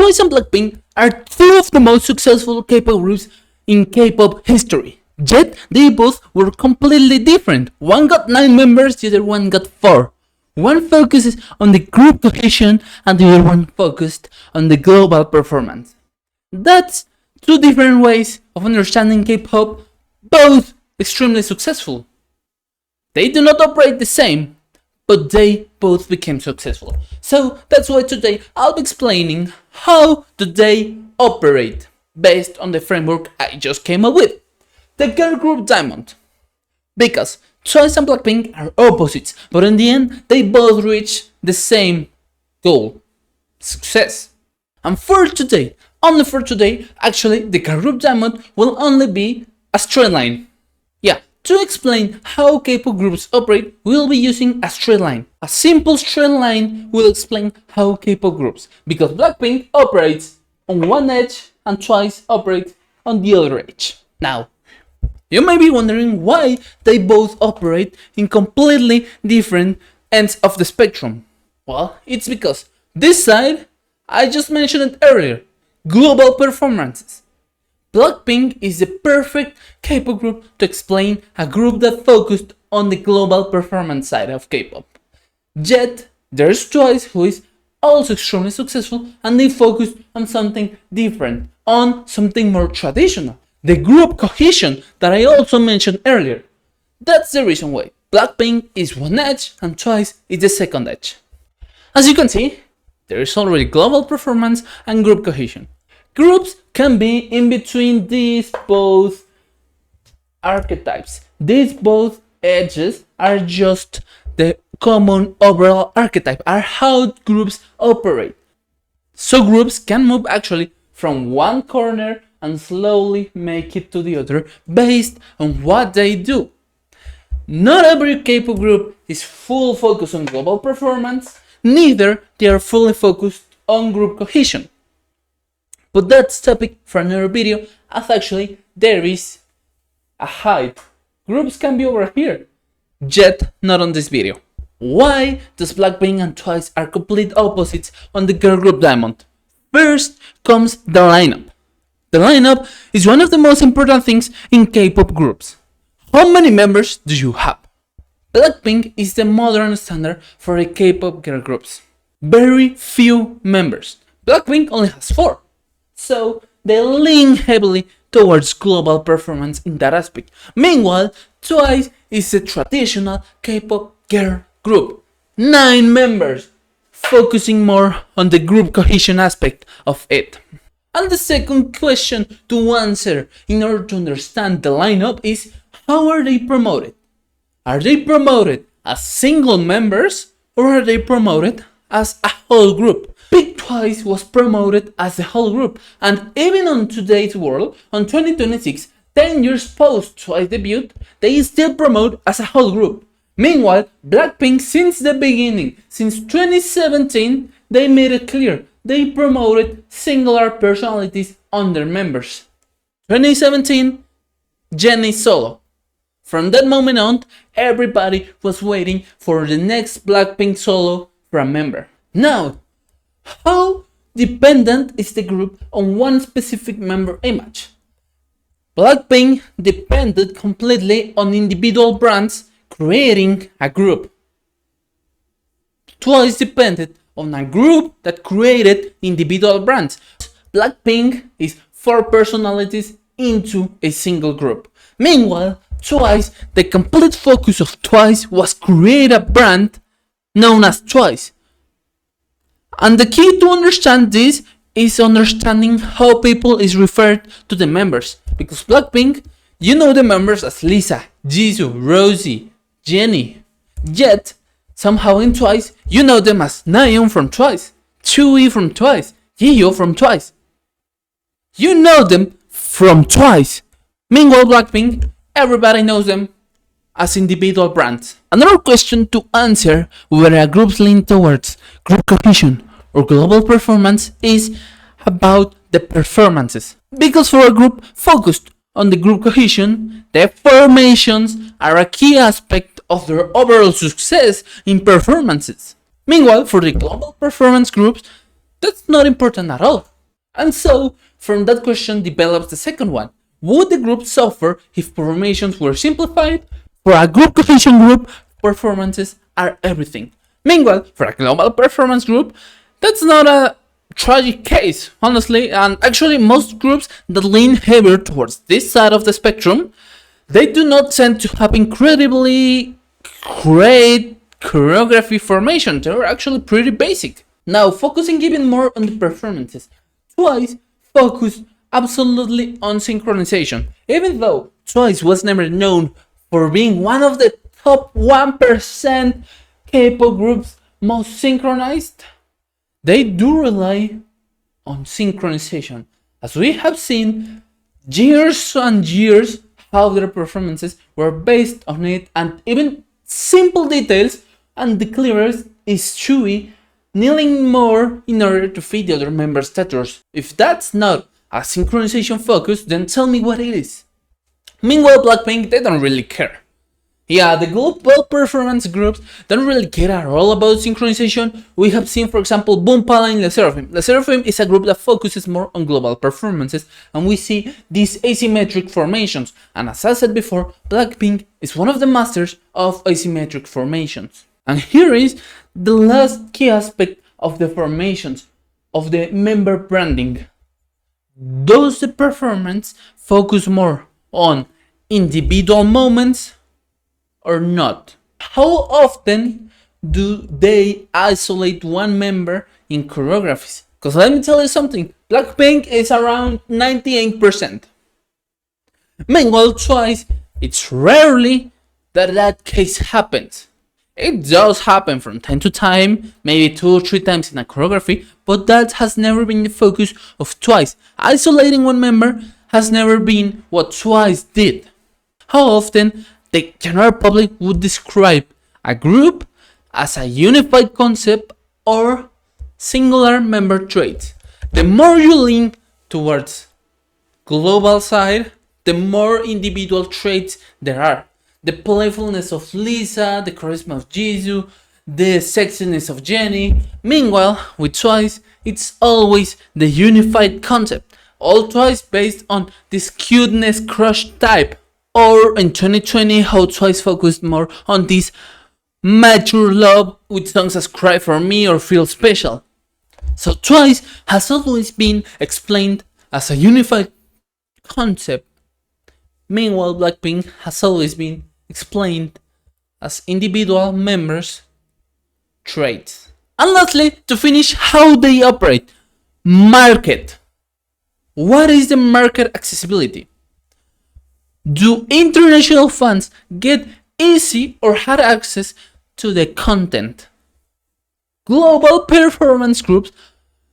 TWICE and BLACKPINK are two of the most successful K-pop groups in K-pop history. Yet, they both were completely different. One got 9 members, the other one got 4. One focuses on the group cohesion and the other one focused on the global performance. That's two different ways of understanding K-pop, both extremely successful. They do not operate the same, but they both became successful. So that's why today I'll be explaining how do they operate based on the framework I just came up with. The girl group Diamond. Because TWICE and BLACKPINK are opposites, but in the end they both reach the same goal, success. And for today, only for today, actually the girl group Diamond will only be a straight line. Yeah, to explain how K-pop groups operate, we'll be using a straight line. A simple straight line will explain how K-pop groups, because BLACKPINK operates on one edge and TWICE operates on the other edge. Now, you may be wondering why they both operate in completely different ends of the spectrum. Well, it's because this side, I just mentioned it earlier, global performances. BLACKPINK is the perfect K-pop group to explain a group that focused on the global performance side of K-pop. Yet, there's TWICE who is also extremely successful and they focused on something different, on something more traditional. The group cohesion that I also mentioned earlier. That's the reason why BLACKPINK is one edge and TWICE is the second edge. As you can see, there is already global performance and group cohesion. Groups can be in between these both archetypes. These both edges are just the common overall archetype, are how groups operate. So groups can move actually from one corner and slowly make it to the other based on what they do. Not every K-pop group is full focus on global performance, neither they are fully focused on group cohesion. But that's topic for another video, as actually there is a height. Groups can be over here, yet not on this video. Why does BLACKPINK and TWICE are complete opposites on the girl group Diamond? First comes the lineup. The lineup is one of the most important things in K-pop groups. How many members do you have? BLACKPINK is the modern standard for the K-pop girl groups. Very few members. BLACKPINK only has 4. So they lean heavily towards global performance in that aspect. Meanwhile, TWICE is a traditional K-pop girl group. 9 members, focusing more on the group cohesion aspect of it. And the second question to answer in order to understand the lineup is, how are they promoted? Are they promoted as single members or are they promoted as a whole group? Big TWICE was promoted as a whole group, and even on today's world, on 2026, 10 years post TWICE debut, they still promote as a whole group. Meanwhile, BLACKPINK since the beginning, since 2017, they made it clear they promoted singular personalities on their members. 2017, Jennie solo. From that moment on, everybody was waiting for the next BLACKPINK solo from a member. Now, how dependent is the group on one specific member image? BLACKPINK depended completely on individual brands creating a group. TWICE depended on a group that created individual brands. BLACKPINK is 4 personalities into a single group. Meanwhile, TWICE, the complete focus of TWICE was create a brand known as TWICE. And the key to understand this is understanding how people is referred to the members. Because BLACKPINK, you know the members as Lisa, Jisoo, Rosie, Jennie. Yet, somehow in TWICE, you know them as Nayeon from TWICE, Chewie from TWICE, Hyo from TWICE. You know them from TWICE. Meanwhile, BLACKPINK, everybody knows them as individual brands. Another question to answer whether a group lean towards group cohesion or global performance is about the performances. Because for a group focused on the group cohesion, the formations are a key aspect of their overall success in performances. Meanwhile, for the global performance groups, that's not important at all. And so, from that question develops the second one. Would the group suffer if formations were simplified? For a group cohesion group, performances are everything. Meanwhile, for a global performance group, that's not a tragic case, honestly, and actually most groups that lean heavier towards this side of the spectrum, they do not tend to have incredibly great choreography formation. They're actually pretty basic. Now, focusing even more on the performances, TWICE focused absolutely on synchronization. Even though TWICE was never known for being one of the top 1% K-pop groups most synchronized, they do rely on synchronization. As we have seen years and years how their performances were based on it, and even simple details, and the clearest is Chewie kneeling more in order to feed the other members' status. If that's not a synchronization focus, then tell me what it is. Meanwhile, Blackpink, they don't really care. Yeah, the global performance groups don't really care at all about synchronization. We have seen, for example, Boompala and LE SSERAFIM. LE SSERAFIM is a group that focuses more on global performances, and we see these asymmetric formations. And as I said before, Blackpink is one of the masters of asymmetric formations. And here is the last key aspect of the formations, of the member branding. Does the performance focus more on individual moments or not? How often do they isolate one member in choreographies? Because let me tell you something, Blackpink is around 98%. Meanwhile, TWICE, it's rarely that case happens. It does happen from time to time, maybe 2 or 3 times in a choreography, but that has never been the focus of TWICE. Isolating one member has never been what TWICE did. How often the general public would describe a group as a unified concept or singular member traits? The more you lean towards global side, the more individual traits there are. The playfulness of Lisa, the charisma of Jisoo, the sexiness of Jennie. Meanwhile, with TWICE, it's always the unified concept. All TWICE based on this cuteness crush type. Or in 2020, how TWICE focused more on this mature love with songs as Cry For Me or Feel Special. So TWICE has always been explained as a unified concept. Meanwhile, Blackpink has always been explained as individual members' traits. And lastly, to finish, how they operate. Market. What is the market accessibility? Do international fans get easy or hard access to the content? Global performance groups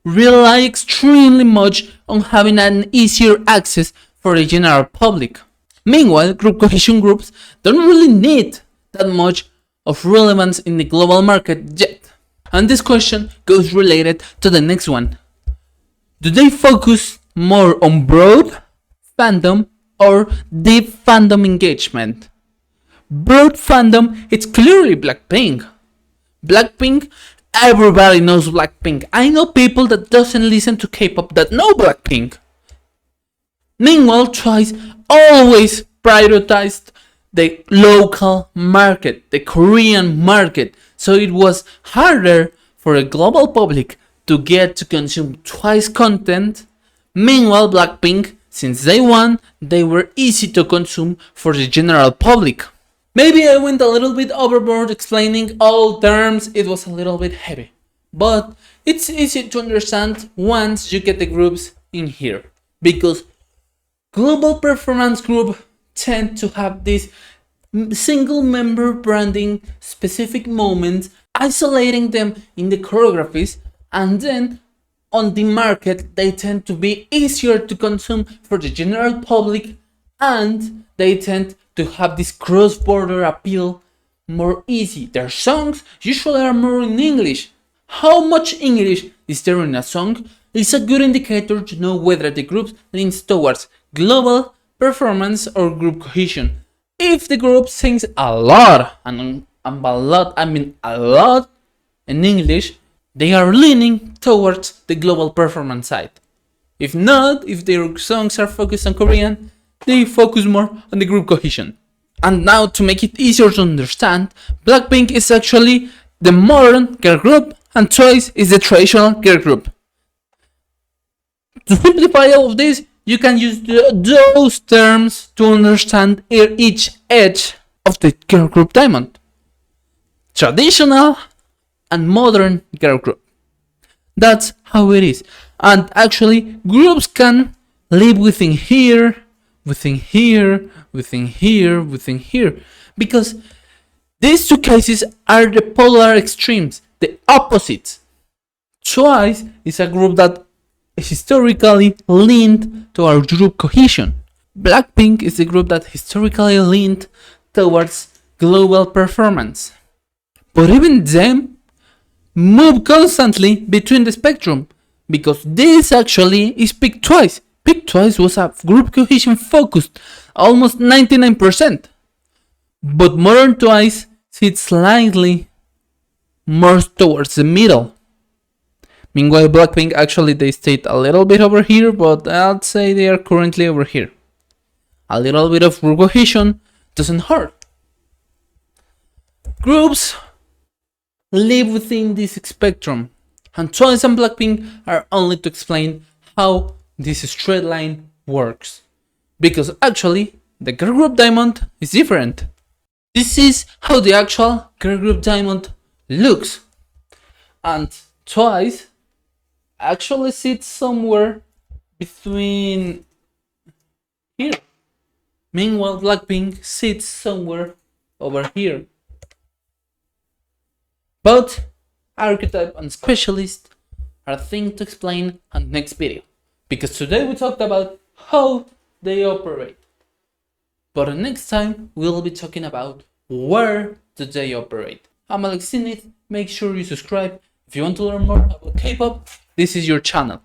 rely extremely much on having an easier access for the general public. Meanwhile, group cohesion groups don't really need that much of relevance in the global market yet. And this question goes related to the next one. Do they focus more on broad fandom or deep fandom engagement? Broad fandom, it's clearly Blackpink. Blackpink, everybody knows Blackpink. I know people that doesn't listen to K-pop that know Blackpink. Meanwhile, TWICE always prioritized the local market, the Korean market, so it was harder for a global public to get to consume TWICE content. Meanwhile, Blackpink, since day one, they were easy to consume for the general public. Maybe I went a little bit overboard explaining all terms, it was a little bit heavy. But it's easy to understand once you get the groups in here. Because global performance group tend to have this single member branding specific moments, isolating them in the choreographies, and then on the market they tend to be easier to consume for the general public, and they tend to have this cross-border appeal more easy. Their songs usually are more in English. How much English is there in a song is a good indicator to know whether the group leans towards global performance or group cohesion. If the group sings a lot, and by lot I mean a lot in English, they are leaning towards the global performance side. If not, if their songs are focused on Korean, they focus more on the group cohesion. And now, to make it easier to understand, Blackpink is actually the modern girl group and TWICE is the traditional girl group. To simplify all of this, you can use those terms to understand each edge of the girl group diamond. Traditional and modern girl group. That's how it is. And actually, groups can live within here, within here, within here, within here. Because these two cases are the polar extremes, the opposites. TWICE is a group that historically leaned toward group cohesion. Blackpink is a group that historically leaned towards global performance. But even them move constantly between the spectrum, because this actually is Peak TWICE. Peak TWICE was a group cohesion focused, almost 99%. But modern TWICE sits slightly more towards the middle. Meanwhile, Blackpink actually they stayed a little bit over here, but I'd say they are currently over here. A little bit of group cohesion doesn't hurt. Groups live within this spectrum, and TWICE and Blackpink are only to explain how this straight line works. Because actually, the girl group diamond is different. This is how the actual girl group diamond looks. And TWICE actually sits somewhere between here. Meanwhile, Blackpink sits somewhere over here. Both archetype and specialist are things to explain on the next video, because today we talked about how they operate. But the next time we'll be talking about where do they operate. I'm Alex. Make sure you subscribe if you want to learn more about K-pop. This is your channel.